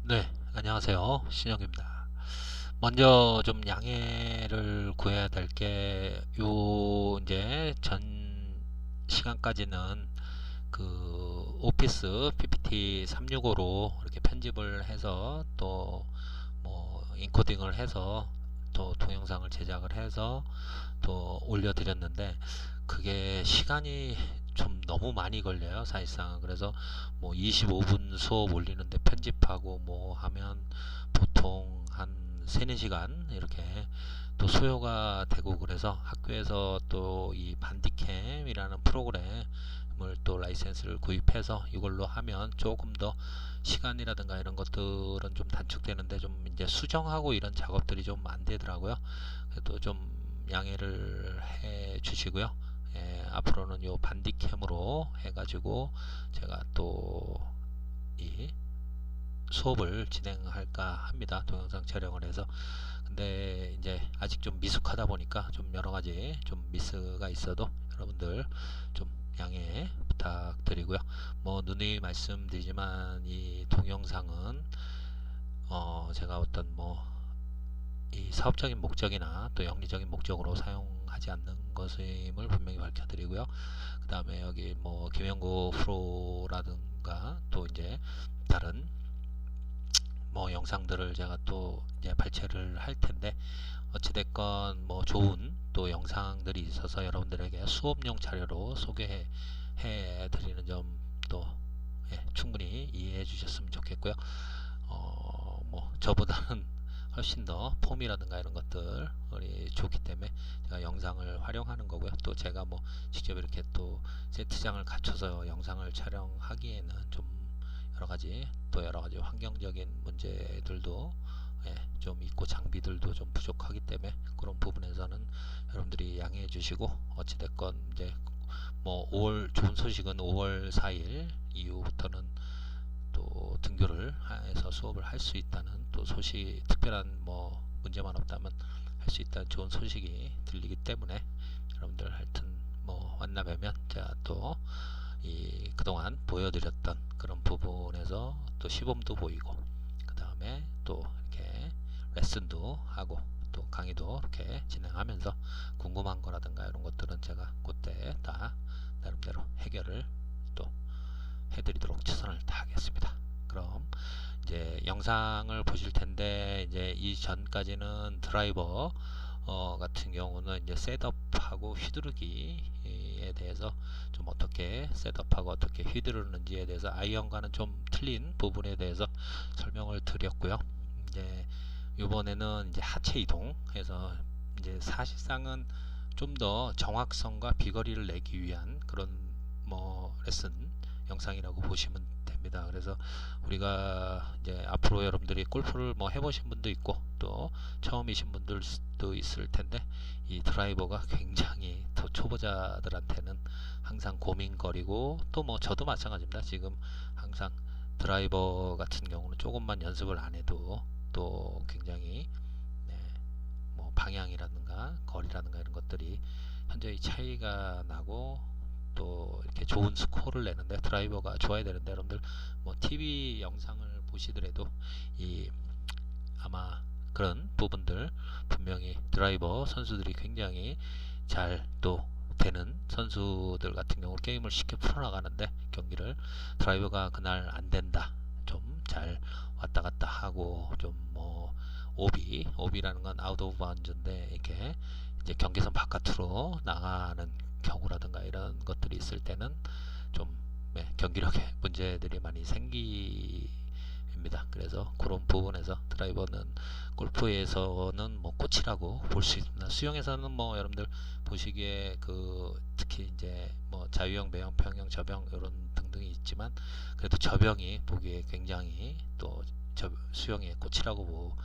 네, 안녕하세요. 신영입니다. 먼저 좀 양해를 구해야 될 게, 이제 전 시간까지는 그 오피스 PPT 365로 이렇게 편집을 해서 또 뭐 인코딩을 해서 또 동영상을 제작을 해서 또 올려드렸는데, 그게 시간이 좀 너무 많이 걸려요, 사실상. 그래서 뭐 25분 수업 올리는데 편집하고 뭐 하면 보통 한 3, 4시간 이렇게 또 소요가 되고, 그래서 학교에서 또 이 반디캠이라는 프로그램을 또 라이센스를 구입해서 이걸로 하면 조금 더 시간이라든가 이런 것들은 좀 단축되는데, 좀 이제 수정하고 이런 작업들이 좀 안 되더라고요. 그래도 좀 양해를 해 주시고요. 예, 앞으로는 요 반디캠으로 해가지고 제가 또 이 수업을 진행할까 합니다. 동영상 촬영을 해서. 근데 이제 아직 좀 미숙하다 보니까 좀 여러 가지 좀 미스가 있어도 여러분들 좀 양해 부탁드리고요. 뭐 누누이 말씀드리지만 이 동영상은 제가 어떤 뭐 이 사업적인 목적이나 또 영리적인 목적으로 사용하지 않는 것임을 분명히 밝혀드리고요. 그 다음에 여기 뭐 김영구 프로라든가 또 이제 다른 뭐 영상들을 제가 또 이제 발췌를 할 텐데, 어찌됐건 뭐 좋은 또 영상들이 있어서 여러분들에게 수업용 자료로 소개해 드리는 점도 충분히 이해해 주셨으면 좋겠고요. 뭐 저보다는 훨씬 더 폼이라든가 이런 것들이 좋기 때문에 제가 영상을 활용하는 거고요. 또 제가 뭐 직접 이렇게 또 세트장을 갖춰서 영상을 촬영하기에는 좀 여러 가지 환경적인 문제들도 좀 있고 장비들도 좀 부족하기 때문에 그런 부분에서는 여러분들이 양해해 주시고, 어찌됐건 이제 뭐 5월 좋은 소식은 5월 4일 이후부터는 또 등교를 해서 수업을 할 수 있다는 또 소식, 특별한 뭐 문제만 없다면 할 수 있다는 좋은 소식이 들리기 때문에 여러분들 하여튼 뭐 만나 뵈면 제가 또 이 그동안 보여드렸던 그런 부분에서 또 시범도 보이고, 그 다음에 또 이렇게 레슨도 하고 또 강의도 이렇게 진행하면서 궁금한 거라든가 이런 것들은 제가 그때 다 나름대로 해결을 또 해드리도록 최선을 다하겠습니다. 그럼 이제 영상을 보실 텐데, 이제 이전까지는 드라이버 같은 경우는 이제 셋업하고 휘두르기에 대해서 좀 어떻게 셋업하고 어떻게 휘두르는지에 대해서 아이언과는 좀 틀린 부분에 대해서 설명을 드렸고요. 이제 이번에는 이제 하체 이동해서 이제 사실상은 좀 더 정확성과 비거리를 내기 위한 그런 뭐 레슨 영상이라고 보시면 됩니다. 그래서 우리가 이제 앞으로 여러분들이 골프를 뭐 해보신 분도 있고 또 처음이신 분들도 있을 텐데, 이 드라이버가 굉장히 더 초보자들한테는 항상 고민거리고, 또 뭐 저도 마찬가지입니다. 지금 항상 드라이버 같은 경우는 조금만 연습을 안 해도 또 굉장히 뭐 방향이라든가 거리라든가 이런 것들이 현저히 차이가 나고, 또 이렇게 좋은 스코어를 내는데 드라이버가 좋아야 되는데, 여러분들 뭐 TV 영상을 보시더라도 이 아마 그런 부분들 분명히 드라이버 선수들이 굉장히 잘 또 되는 선수들 같은 경우 게임을 쉽게 풀어나가는데, 경기를 드라이버가 그날 안 된다, 좀 잘 왔다 갔다 하고 좀 뭐 오비라는 건 아웃 오브 바운드인데 이렇게 이제 경계선 바깥으로 나가는 경우라든가 이런 것들이 있을 때는 좀 경기력에 문제들이 많이 생깁니다. 그래서 그런 부분에서 드라이버는 골프에서는 뭐 꽃이라고 볼 수 있습니다. 수영에서는 뭐 여러분들 보시기에 그 특히 이제 뭐 자유형, 매형, 평형, 저병 이런 등등이 있지만, 그래도 저병이 보기에 굉장히 또 수영의 꽃이라고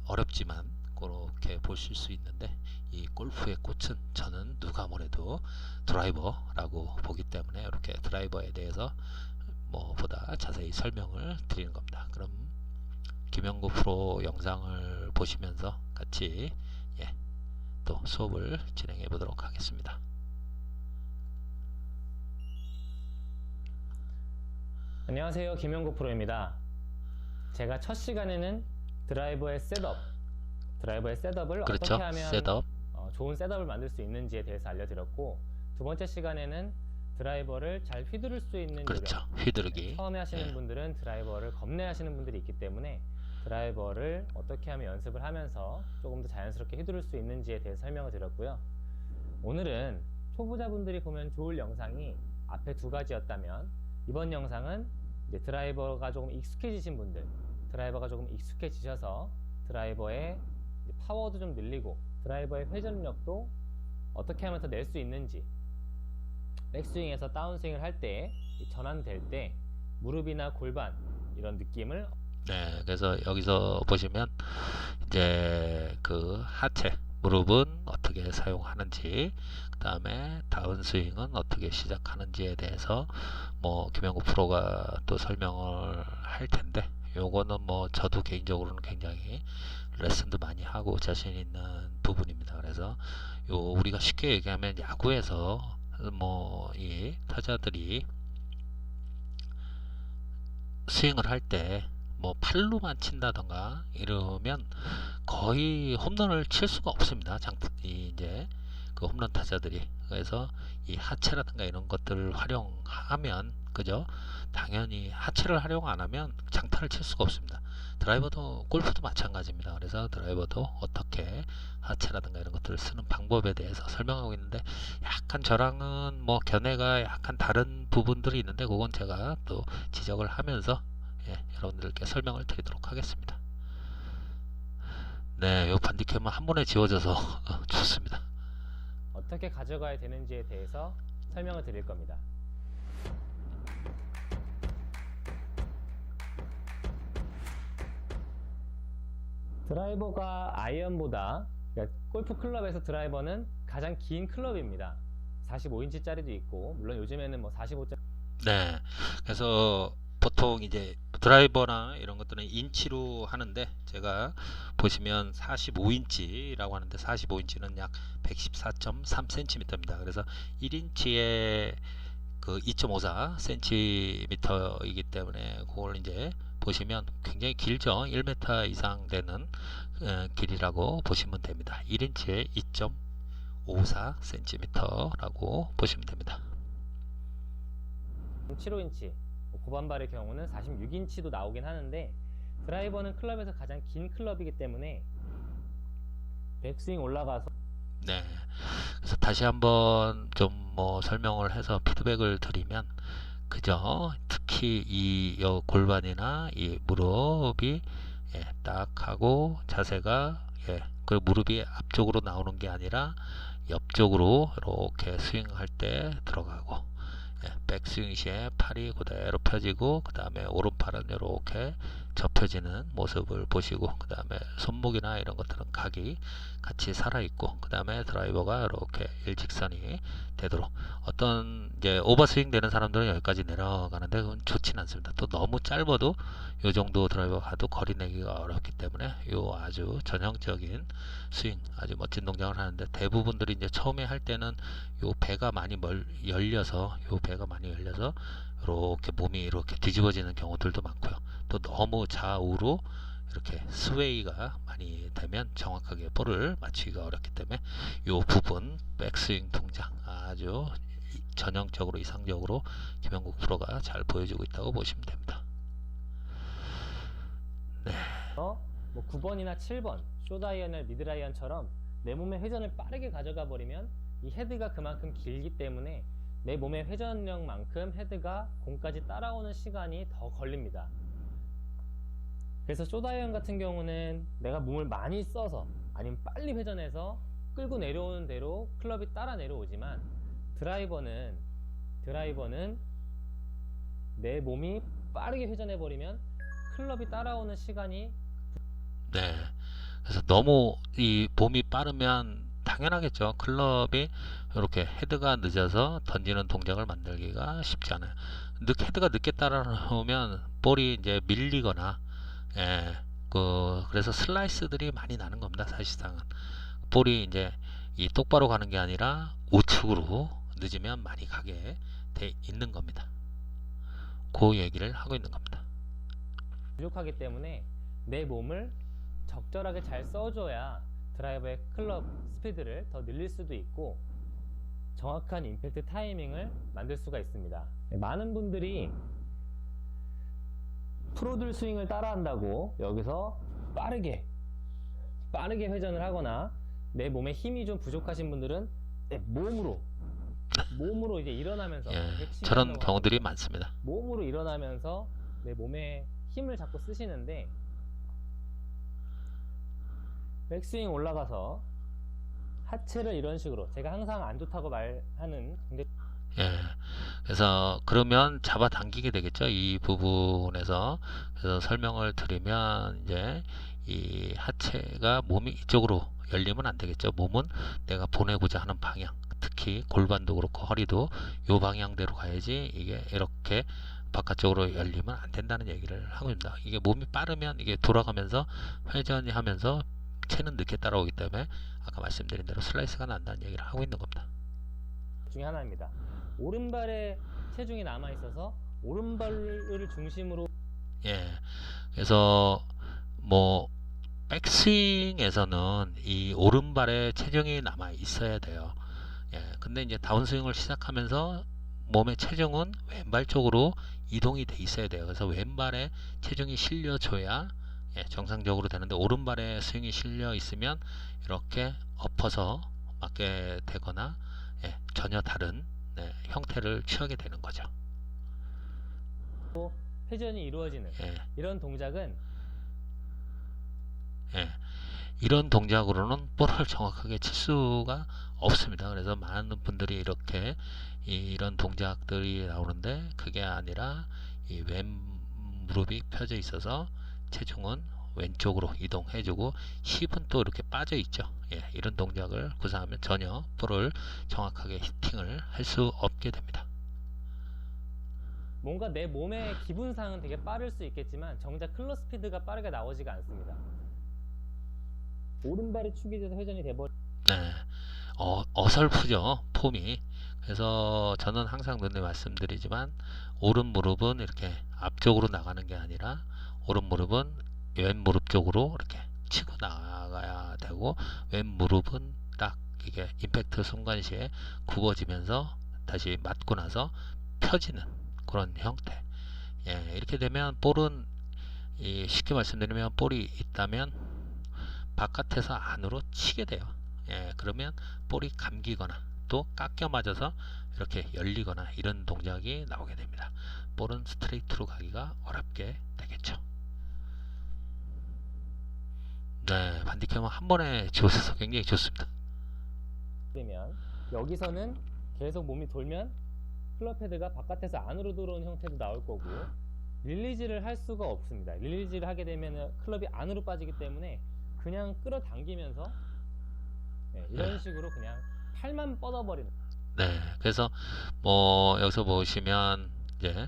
어렵지만 그렇게 보실 수 있는데, 이 골프의 꽃은 저는 누가 뭐래도 드라이버라고 보기 때문에 이렇게 드라이버에 대해서 뭐 보다 자세히 설명을 드리는 겁니다. 그럼 김영구 프로 영상을 보시면서 같이 또 수업을 진행해 보도록 하겠습니다. 안녕하세요. 김영국 프로입니다. 제가 첫 시간에는 드라이버의 셋업을 그렇죠. 어떻게 하면 셋업. 좋은 셋업을 만들 수 있는지에 대해서 알려드렸고, 두 번째 시간에는 드라이버를 잘 휘두를 수 있는 그렇죠. 요령. 휘두르기. 처음에 하시는 분들은 드라이버를 겁내하시는 분들이 있기 때문에 드라이버를 어떻게 하면 연습을 하면서 조금 더 자연스럽게 휘두를 수 있는지에 대해서 설명을 드렸고요. 오늘은 초보자분들이 보면 좋을 영상이 앞에 두 가지였다면, 이번 영상은 이제 드라이버가 조금 익숙해지신 분들, 드라이버가 조금 익숙해지셔서 드라이버의 파워도 좀 늘리고 드라이버의 회전력도 어떻게 하면 더 낼 수 있는지, 백스윙에서 다운스윙을 할 때 전환될 때 무릎이나 골반 이런 느낌을. 네, 그래서 여기서 보시면 이제 그 하체, 무릎은 어떻게 사용하는지, 그 다음에 다운스윙은 어떻게 시작하는지에 대해서 뭐 김영구 프로가 또 설명을 할 텐데, 요거는 뭐 저도 개인적으로는 굉장히 레슨도 많이 하고 자신 있는 부분입니다. 그래서 요 우리가 쉽게 얘기하면 야구에서 뭐 이 타자들이 스윙을 할 때 뭐 팔로만 친다던가 이러면 거의 홈런을 칠 수가 없습니다. 이제 그 홈런 타자들이. 그래서 이 하체라든가 이런 것들을 활용하면, 그죠? 당연히 하체를 활용 안 하면 장타를 칠 수가 없습니다. 드라이버도, 골프도 마찬가지입니다. 그래서 드라이버도 어떻게 하체라든가 이런 것들을 쓰는 방법에 대해서 설명하고 있는데, 약간 저랑은 뭐 견해가 약간 다른 부분들이 있는데, 그건 제가 또 지적을 하면서 여러분들께 설명을 드리도록 하겠습니다. 네, 요 반디캠은 한 번에 지워져서 좋습니다. 어떻게 가져가야 되는지에 대해서 설명을 드릴 겁니다. 드라이버가 아이언보다, 그러니까 골프 클럽에서 드라이버는 가장 긴 클럽입니다. 45인치 짜리도 있고, 물론 요즘에는 뭐 45짜리. 네, 그래서 보통 이제 드라이버나 이런 것들은 인치로 하는데, 제가 보시면 45인치라고 하는데 45인치는 약 114.3cm입니다. 그래서 1인치에 그 2.54cm이기 때문에 그걸 이제 보시면 굉장히 길죠. 1m 이상 되는 길이라고 보시면 됩니다. 1인치에 2.54cm라고 보시면 됩니다. 75인치, 고반발의 경우는 46인치도 나오긴 하는데, 드라이버는 클럽에서 가장 긴 클럽이기 때문에 백스윙 올라가서. 네, 그래서 다시 한번 좀 뭐 설명을 해서 피드백을 드리면, 그죠? 특히 이 골반이나 이 무릎이 딱 하고 자세가 그 무릎이 앞쪽으로 나오는 게 아니라 옆쪽으로 이렇게 스윙할 때 들어가고, 백스윙 시에 팔이 그대로 펴지고, 그 다음에 오른팔은 이렇게 접혀지는 모습을 보시고, 그 다음에 손목이나 이런 것들은 각이 같이 살아있고, 그 다음에 드라이버가 이렇게 일직선이 되도록. 어떤 이제 오버스윙 되는 사람들은 여기까지 내려가는데 그건 좋지는 않습니다. 또 너무 짧아도 요 정도 드라이버 가도 거리 내기가 어렵기 때문에 요 아주 전형적인 스윙, 아주 멋진 동작을 하는데, 대부분들이 이제 처음에 할 때는 요 배가 많이 열려서 이렇게 몸이 이렇게 뒤집어지는 경우들도 많고요. 또 너무 좌우로 이렇게 스웨이가 많이 되면 정확하게 볼을 맞추기가 어렵기 때문에 요 부분 백스윙 동작 아주 전형적으로 이상적으로 김영국 프로가 잘 보여주고 있다고 보시면 됩니다. 네. 뭐 9번이나 7번 숏아이언을 미드아이언처럼 내 몸의 회전을 빠르게 가져가 버리면 이 헤드가 그만큼 길기 때문에 내 몸의 회전력만큼 헤드가 공까지 따라오는 시간이 더 걸립니다. 그래서 숏아이언 같은 경우는 내가 몸을 많이 써서 아니면 빨리 회전해서 끌고 내려오는 대로 클럽이 따라 내려오지만, 드라이버는 내 몸이 빠르게 회전해 버리면 클럽이 따라오는 시간이. 네. 그래서 너무 이 몸이 빠르면 당연하겠죠. 클럽이 이렇게 헤드가 늦어서 던지는 동작을 만들기가 쉽지 않아요. 헤드가 늦게 따라오면 볼이 이제 밀리거나, 그래서 슬라이스들이 많이 나는 겁니다. 사실상은 볼이 이제 이 똑바로 가는 게 아니라 우측으로 늦으면 많이 가게 돼 있는 겁니다. 그 얘기를 하고 있는 겁니다. 부족하기 때문에 내 몸을 적절하게 잘 써줘야 드라이버의 클럽 스피드를 더 늘릴 수도 있고 정확한 임팩트 타이밍을 만들 수가 있습니다. 많은 분들이 프로들 스윙을 따라한다고 여기서 빠르게 회전을 하거나 내 몸에 힘이 좀 부족하신 분들은 내 몸으로 이제 일어나면서 예, 저런 경우들이 많습니다. 몸으로 일어나면서 내 몸에 힘을 자꾸 쓰시는데 백스윙 올라가서 하체를 이런 식으로 제가 항상 안 좋다고 말하는 근데 예, 그래서 그러면 잡아당기게 되겠죠. 이 부분에서 그래서 설명을 드리면 이제 이 하체가 몸이 이쪽으로 열리면 안 되겠죠. 몸은 내가 보내고자 하는 방향, 특히 골반도 그렇고 허리도 요 방향대로 가야지 이게 이렇게 바깥쪽으로 열리면 안 된다는 얘기를 하고 있습니다. 이게 몸이 빠르면 이게 돌아가면서 회전이 하면서 체는 늦게 따라오기 때문에 아까 말씀드린 대로 슬라이스가 난다는 얘기를 하고 있는 겁니다. 중에 하나입니다. 오른발에 체중이 남아 있어서 오른발을 중심으로 예, 그래서 뭐 백스윙에서는 이 오른발에 체중이 남아 있어야 돼요. 예, 근데 이제 다운스윙을 시작하면서 몸의 체중은 왼발 쪽으로 이동이 돼 있어야 돼요. 그래서 왼발에 체중이 실려줘야 예, 정상적으로 되는데 오른발에 스윙이 실려 있으면 이렇게 엎어서 맞게 되거나 예, 전혀 다른 네, 형태를 취하게 되는 거죠. 회전이 이루어지는 예, 이런 동작은 예, 이런 동작으로는 볼을 정확하게 칠 수가 없습니다. 그래서 많은 분들이 이렇게 이런 동작들이 나오는데 그게 아니라 이 왼 무릎이 펴져 있어서 체중은 왼쪽으로 이동해주고 힙은 또 이렇게 빠져 있죠. 예, 이런 동작을 구사하면 전혀 볼을 정확하게 히팅을 할 수 없게 됩니다. 뭔가 내 몸의 기분상은 되게 빠를 수 있겠지만 정작 클럽 스피드가 빠르게 나오지가 않습니다. 오른발이 축이 돼서 회전이 돼버리 네, 어설프죠 폼이. 그래서 저는 항상 눈에 말씀드리지만 오른 무릎은 이렇게 앞쪽으로 나가는 게 아니라 오른 무릎은 왼 무릎 쪽으로 이렇게 치고 나가야 되고 왼 무릎은 딱 이게 임팩트 순간시에 굽어지면서 다시 맞고 나서 펴지는 그런 형태. 예, 이렇게 되면 볼은 쉽게 말씀드리면 볼이 있다면 바깥에서 안으로 치게 돼요. 예, 그러면 볼이 감기거나 또 깎여 맞아서 이렇게 열리거나 이런 동작이 나오게 됩니다. 볼은 스트레이트로 가기가 어렵게 되겠죠. 네, 반디캠은 한 번에 지워서 굉장히 좋습니다. 되면 여기서는 계속 몸이 돌면 클럽 헤드가 바깥에서 안으로 들어오는 형태도 나올 거고 릴리즈를 할 수가 없습니다. 릴리즈를 하게 되면 클럽이 안으로 빠지기 때문에 그냥 끌어당기면서 네, 이런 식으로 그냥 팔만 뻗어버리는 네, 그래서 뭐 여기서 보시면 이제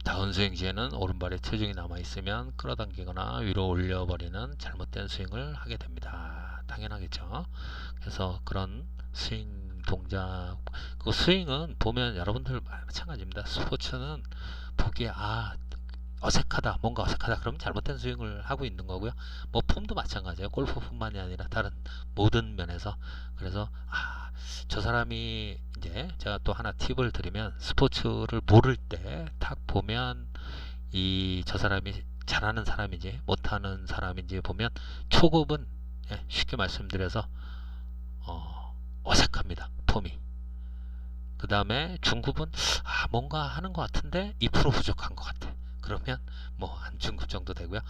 다운스윙 시에는 오른발에 체중이 남아 있으면 끌어당기거나 위로 올려버리는 잘못된 스윙을 하게 됩니다. 당연하겠죠. 그래서 그런 스윙 동작, 그 스윙은 보면 여러분들 마찬가지입니다. 스포츠는 보기에 어색하다, 뭔가 어색하다 그러면 잘못된 스윙을 하고 있는 거고요. 뭐 폼도 마찬가지예요. 골프뿐만이 아니라 다른 모든 면에서. 그래서 저 사람이 이제 제가 또 하나 팁을 드리면 스포츠를 모를 때 딱 보면 저 사람이 잘하는 사람인지 못하는 사람인지 보면 초급은 예, 쉽게 말씀드려서 어색합니다. 폼이. 그 다음에 중급은 뭔가 하는 것 같은데 2% 부족한 것 같아. 그러면 뭐 한 중급 정도 되고요.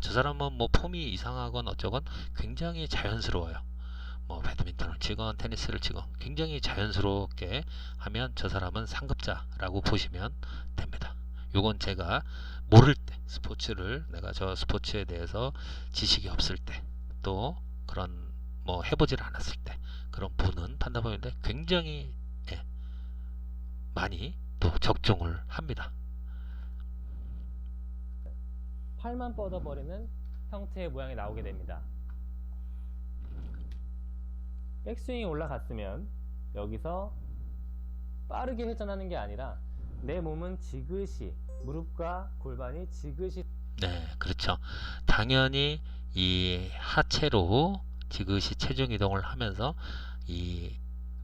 저 사람은 뭐 폼이 이상하건 어쩌건 굉장히 자연스러워요. 뭐 배드민턴을 치건 테니스를 치건 굉장히 자연스럽게 하면 저 사람은 상급자라고 보시면 됩니다. 요건 제가 모를 때 스포츠를 내가 저 스포츠에 대해서 지식이 없을 때 또 그런 뭐 해보질 않았을 때 그런 보는 판단법인데 굉장히 예, 많이 또 적중을 합니다. 팔만 뻗어버리는 형태의 모양이 나오게 됩니다. 백스윙이 올라갔으면 여기서 빠르게 회전하는 게 아니라 내 몸은 지그시 무릎과 골반이 지그시 네, 그렇죠. 당연히 이 하체로 지그시 체중 이동을 하면서 이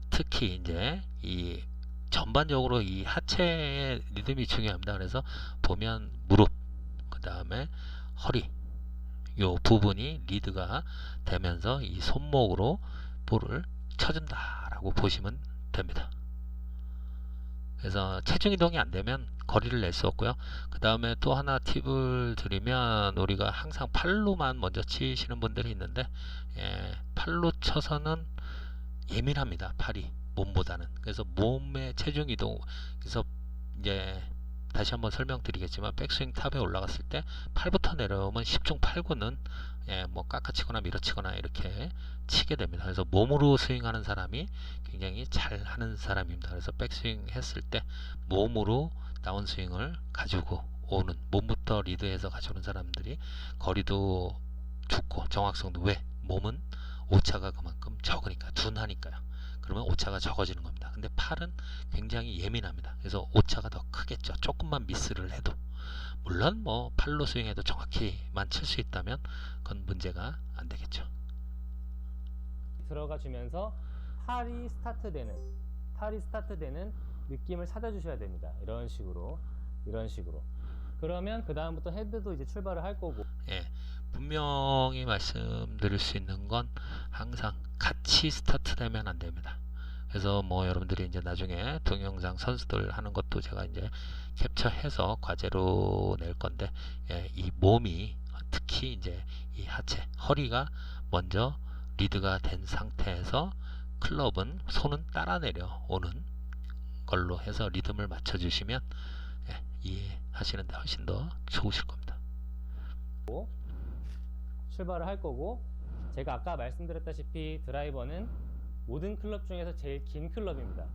특히 이제 이 전반적으로 이 하체의 리듬이 중요합니다. 그래서 보면 무릎, 그 다음에 허리, 요 부분이 리드가 되면서 이 손목으로 볼을 쳐준다라고 보시면 됩니다. 그래서 체중 이동이 안 되면 거리를 낼 수 없고요. 그 다음에 또 하나 팁을 드리면 우리가 항상 팔로만 먼저 치시는 분들이 있는데 팔로 쳐서는 예민합니다. 팔이 몸보다는. 그래서 몸의 체중 이동, 그래서 이제 다시 한번 설명드리겠지만 백스윙 탑에 올라갔을 때 팔부터 내려오면 10중 8구는 뭐 깎아치거나 밀어치거나 이렇게 치게 됩니다. 그래서 몸으로 스윙하는 사람이 굉장히 잘하는 사람입니다. 그래서 백스윙 했을 때 몸으로 다운스윙을 가지고 오는, 몸부터 리드해서 가져오는 사람들이 거리도 죽고 정확성도, 왜? 몸은 오차가 그만큼 적으니까, 둔하니까요. 그러면 오차가 적어지는 겁니다. 근데 팔은 굉장히 예민합니다. 그래서 오차가 더 크겠죠. 조금만 미스를 해도. 물론 뭐 팔로 스윙해도 정확히만 칠 수 있다면 그건 문제가 안 되겠죠. 들어가 주면서 팔이 스타트되는 느낌을 찾아주셔야 됩니다. 이런 식으로. 그러면 그 다음부터 헤드도 이제 출발을 할 거고. 분명히 말씀드릴 수 있는 건 항상 같이 스타트되면 안 됩니다. 그래서 뭐 여러분들이 이제 나중에 동영상 선수들 하는 것도 제가 이제 캡처해서 과제로 낼 건데, 이 몸이 특히 이제 이 하체, 허리가 먼저 리드가 된 상태에서 클럽은 손은 따라 내려오는 걸로 해서 리듬을 맞춰 주시면 이해하시는데 훨씬 더 좋으실 겁니다. 출발을 할 거고, 제가 아까 말씀드렸다시피 드라이버는 모든 클럽 중에서 제일 긴 클럽입니다.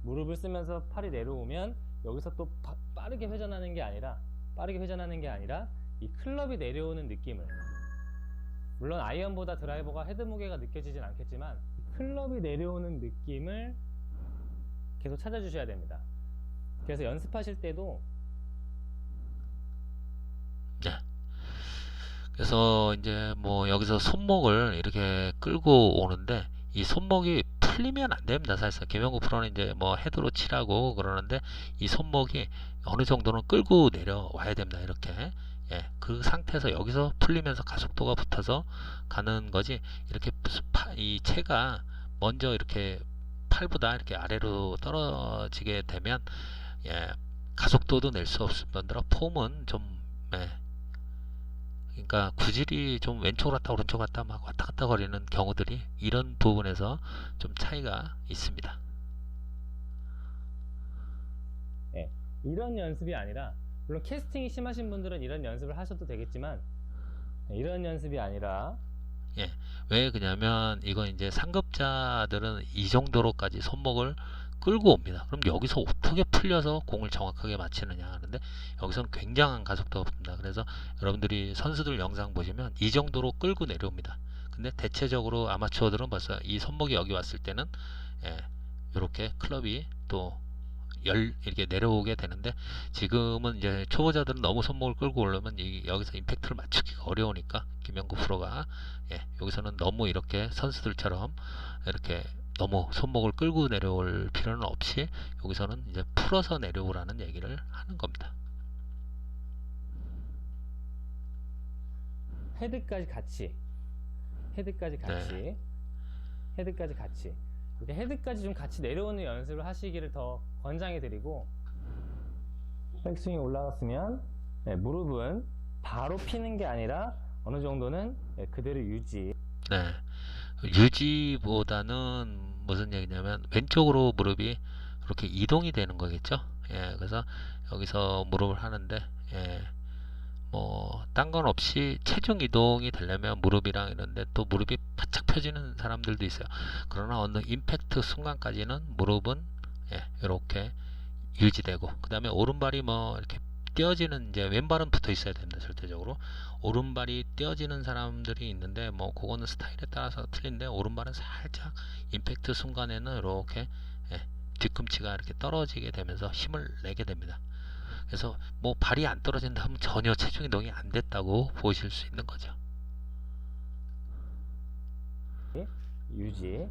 무릎을 쓰면서 팔이 내려오면 여기서 또 빠르게 회전하는 게 아니라 이 클럽이 내려오는 느낌을, 물론 아이언보다 드라이버가 헤드 무게가 느껴지진 않겠지만 클럽이 내려오는 느낌을 계속 찾아주셔야 됩니다. 그래서 연습하실 때도 그래서 이제 뭐 여기서 손목을 이렇게 끌고 오는데 이 손목이 풀리면 안 됩니다. 사실상 김영구 프로는 이제 뭐 헤드로 치라고 그러는데 이 손목이 어느 정도는 끌고 내려와야 됩니다. 이렇게 그 상태에서 여기서 풀리면서 가속도가 붙어서 가는 거지, 이렇게 이 채가 먼저 이렇게 팔보다 이렇게 아래로 떨어지게 되면 가속도도 낼 수 없을 뿐더러 폼은 좀 그러니까 구질이 좀 왼쪽 갔다 오른쪽 갔다 막 왔다 갔다 거리는 경우들이 이런 부분에서 좀 차이가 있습니다. 이런 연습이 아니라, 물론 캐스팅이 심하신 분들은 이런 연습을 하셔도 되겠지만 이런 연습이 아니라, 왜 그러냐면 이건 이제 상급자들은 이 정도로까지 손목을 끌고 옵니다. 그럼 여기서 어떻게 풀려서 공을 정확하게 맞히느냐 하는데, 여기서는 굉장한 가속도가 붙습니다. 그래서 여러분들이 선수들 영상 보시면 이 정도로 끌고 내려옵니다. 근데 대체적으로 아마추어들은 벌써 이 손목이 여기 왔을 때는 이렇게 클럽이 또 이렇게 내려오게 되는데, 지금은 이제 초보자들은 너무 손목을 끌고 오려면 여기서 임팩트를 맞추기가 어려우니까 김영구 프로가 여기서는 너무 이렇게 선수들처럼 이렇게 너무 손목을 끌고 내려올 필요는 없이 여기서는 이제 풀어서 내려오라는 얘기를 하는 겁니다. 헤드까지 같이 이렇게 헤드까지 좀 같이 내려오는 연습을 하시기를 더 권장해 드리고, 백스윙이 올라갔으면 무릎은 바로 피는 게 아니라 어느 정도는 그대로 유지. 유지보다는 무슨 얘기냐면 왼쪽으로 무릎이 이렇게 이동이 되는 거겠죠. 그래서 여기서 무릎을 하는데 뭐 딴 건 없이 체중 이동이 되려면 무릎이랑 이런데 또 무릎이 바짝 펴지는 사람들도 있어요. 그러나 어느 임팩트 순간까지는 무릎은 이렇게 유지되고, 그 다음에 오른발이 뭐 이렇게 띄어지는, 이제 왼발은 붙어 있어야 됩니다. 절대적으로 오른발이 띄어지는 사람들이 있는데 뭐 그거는 스타일에 따라서 틀린데, 오른발은 살짝 임팩트 순간에는 이렇게 뒤꿈치가 이렇게 떨어지게 되면서 힘을 내게 됩니다. 그래서 뭐 발이 안 떨어진다 하면 전혀 체중 이동이 안 됐다고 보실 수 있는 거죠. 유지,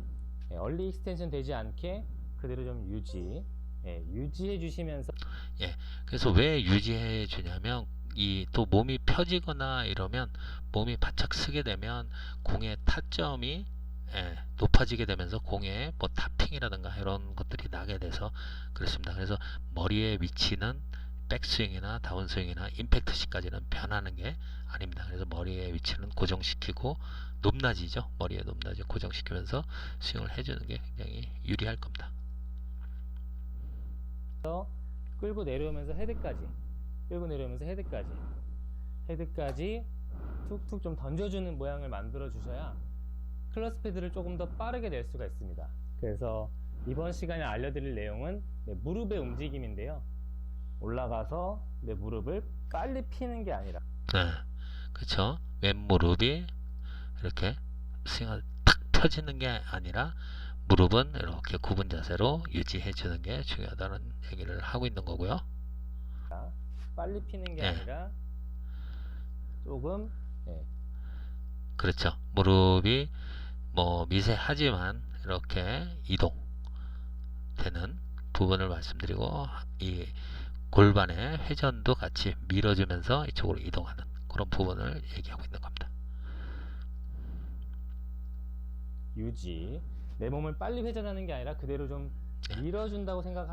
얼리 익스텐션 되지 않게 그대로 좀 유지해 주시면서 그래서 왜 유지해 주냐면 이 또 몸이 펴지거나 이러면 몸이 바짝 쓰게 되면 공의 타점이 높아지게 되면서 공에 뭐 타핑이라든가 이런 것들이 나게 돼서 그렇습니다. 그래서 머리의 위치는 백스윙이나 다운스윙이나 임팩트 시까지는 변하는 게 아닙니다. 그래서 머리의 위치는 고정시키고 높낮이죠. 머리의 높낮이 고정시키면서 스윙을 해주는 게 굉장히 유리할 겁니다. 끌고 내려오면서 헤드까지 툭툭 좀 던져주는 모양을 만들어 주셔야 클럽 스피드를 조금 더 빠르게 낼 수가 있습니다. 그래서 이번 시간에 알려드릴 내용은 무릎의 움직임인데요. 올라가서 내 무릎을 빨리 피는 게 아니라 그렇죠. 왼무릎이 이렇게 스윙을 탁 펴지는 게 아니라 무릎은 이렇게 굽은 자세로 유지해 주는 게 중요하다는 얘기를 하고 있는 거고요. 빨리 피는 게 아니라 조금 그렇죠. 무릎이 뭐 미세하지만 이렇게 이동되는 부분을 말씀드리고 이 골반의 회전도 같이 밀어주면서 이쪽으로 이동하는 그런 부분을 얘기하고 있는 겁니다. 유지, 내 몸을 빨리 회전하는 게 아니라 그대로 좀 밀어준다고 생각을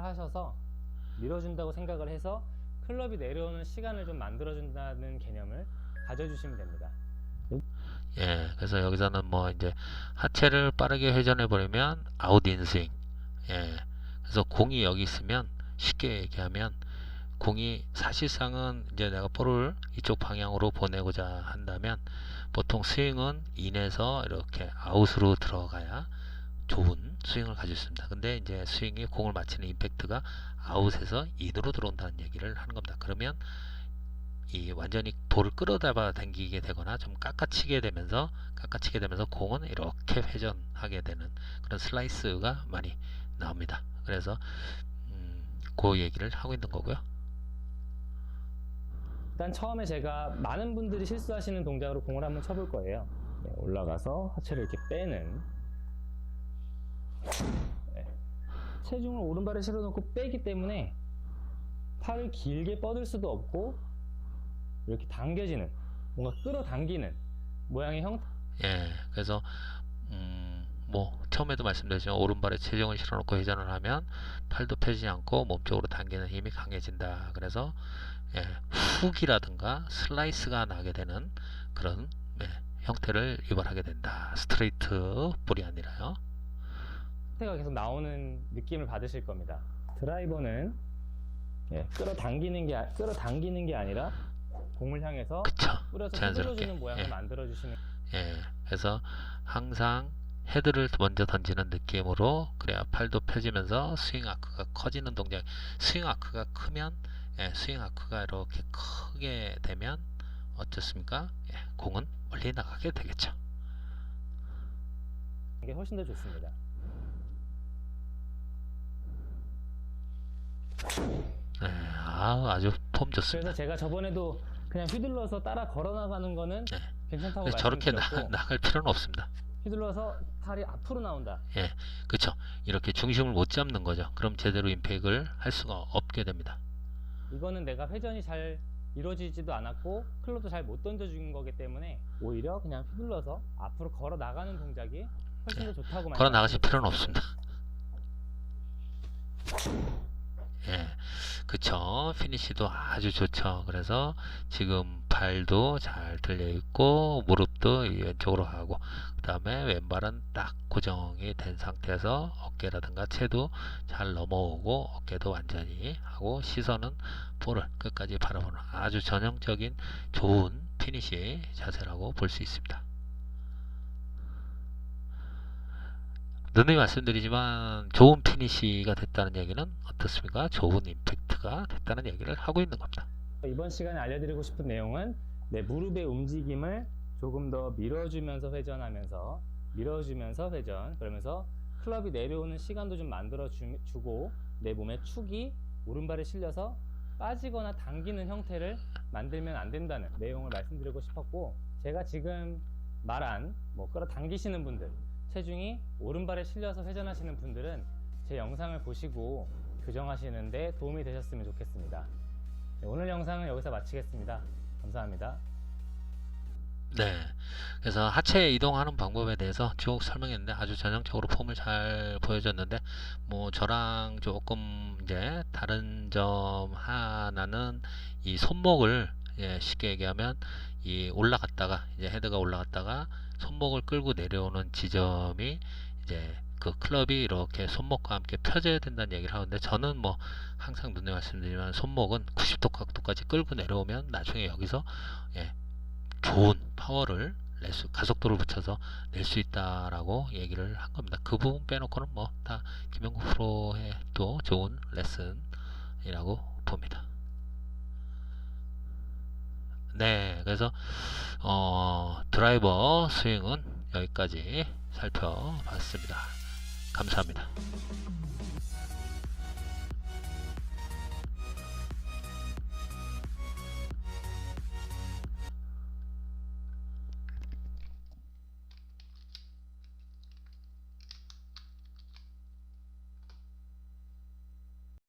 해서 클럽이 내려오는 시간을 좀 만들어준다는 개념을 가져주시면 됩니다. 그래서 여기서는 뭐 이제 하체를 빠르게 회전해 버리면 아웃 인스윙. 그래서 공이 여기 있으면 쉽게 얘기하면 공이 사실상은 이제 내가 볼을 이쪽 방향으로 보내고자 한다면 보통 스윙은 인에서 이렇게 아웃으로 들어가야 좋은 스윙을 가질 수 있습니다. 근데 이제 스윙이 공을 맞히는 임팩트가 아웃에서 인으로 들어온다는 얘기를 하는 겁니다. 그러면 이 완전히 볼을 끌어다가 당기게 되거나 좀 깎아치게 되면서 공은 이렇게 회전하게 되는 그런 슬라이스가 많이 나옵니다. 그래서 그 얘기를 하고 있는 거고요. 일단 처음에 제가 많은 분들이 실수하시는 동작으로 공을 한번 쳐볼 거예요. 올라가서 하체를 이렇게 빼는, 체중을 오른발에 실어놓고 빼기 때문에 팔을 길게 뻗을 수도 없고 이렇게 당겨지는, 뭔가 끌어당기는 모양의 형태. 그래서 뭐 처음에도 말씀드렸지만 오른발에 체중을 실어놓고 회전을 하면 팔도 펴지지 않고 몸쪽으로 당기는 힘이 강해진다. 그래서 훅이라든가 슬라이스가 나게 되는 그런 형태를 유발하게 된다. 스트레이트 볼이 아니라요. 형태가 계속 나오는 느낌을 받으실 겁니다. 드라이버는 끌어당기는 게 아니라 공을 향해서 뿌려서 흔들어주는 모양을 만들어주시는. 그래서 항상 헤드를 먼저 던지는 느낌으로 그래야 팔도 펴지면서 스윙 아크가 커지는 동작. 스윙 아크가 크면 스윙 아크가 이렇게 크게 되면 어떻습니까? 공은 멀리 나가게 되겠죠. 이게 훨씬 더 좋습니다. 아주 폼 좋습니다. 그래서 제가 저번에도 그냥 휘둘러서 따라 걸어나가는 거는 괜찮다고 저렇게 말씀드렸고, 나갈 필요는 없습니다. 휘둘러서 팔이 앞으로 나온다. 그렇죠. 이렇게 중심을 못 잡는 거죠. 그럼 제대로 임팩을 할 수가 없게 됩니다. 이거는 내가 회전이 잘 이루어지지도 않았고 클럽도 잘 못 던져준 거기 때문에 오히려 그냥 휘둘러서 앞으로 걸어 나가는 동작이 훨씬 더 좋다고 걸어 나가실 필요는 없습니다. 그쵸. 피니시도 아주 좋죠. 그래서 지금 발도 잘 들려 있고 무릎도 왼쪽으로 가고 그 다음에 왼발은 딱 고정이 된 상태에서 어깨라든가 채도 잘 넘어오고 어깨도 완전히 하고 시선은 볼을 끝까지 바라보는 아주 전형적인 좋은 피니시 자세라고 볼 수 있습니다. 누누이 말씀드리지만 좋은 피니시가 됐다는 얘기는 어떻습니까? 좋은 임팩트가 됐다는 얘기를 하고 있는 겁니다. 이번 시간에 알려드리고 싶은 내용은 내 무릎의 움직임을 조금 더 밀어주면서 회전하면서 그러면서 클럽이 내려오는 시간도 좀 만들어 주고 내 몸의 축이 오른발에 실려서 빠지거나 당기는 형태를 만들면 안 된다는 내용을 말씀드리고 싶었고, 제가 지금 말한 뭐 끌어당기시는 분들, 체중이 오른발에 실려서 회전하시는 분들은 제 영상을 보시고 교정하시는데 도움이 되셨으면 좋겠습니다. 네, 오늘 영상은 여기서 마치겠습니다. 감사합니다. 네, 그래서 하체 이동하는 방법에 대해서 쭉 설명했는데 아주 전형적으로 폼을 잘 보여줬는데, 뭐 저랑 조금 이제 다른 점 하나는 이 손목을, 쉽게 얘기하면 이 올라갔다가 이제 헤드가 올라갔다가 손목을 끌고 내려오는 지점이 이제 그 클럽이 이렇게 손목과 함께 펴져야 된다는 얘기를 하는데, 저는 뭐 항상 눈에 말씀드리지만 손목은 90도 각도까지 끌고 내려오면 나중에 여기서 좋은 파워를 가속도를 붙여서 낼 수 있다라고 얘기를 한 겁니다. 그 부분 빼놓고는 뭐 다 김영국 프로의 또 좋은 레슨이라고 봅니다. 네, 그래서 드라이버 스윙은 여기까지 살펴봤습니다. 감사합니다.